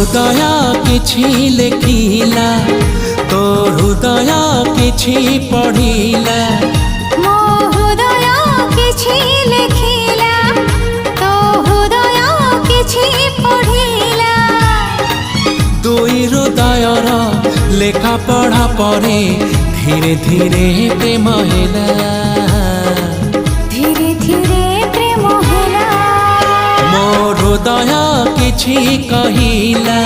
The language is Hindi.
हृदय किछि लेखिला तो हृदय किछि पढ़िला मो हृदय किछि लेखिला तो हृदय किछि पढ़िला दुई हृदयर लेखा पढ़ा परे धीरे धीरे प्रेम हैला धीरे धीरे प्रेम हैला मो हृदय किछि कहिला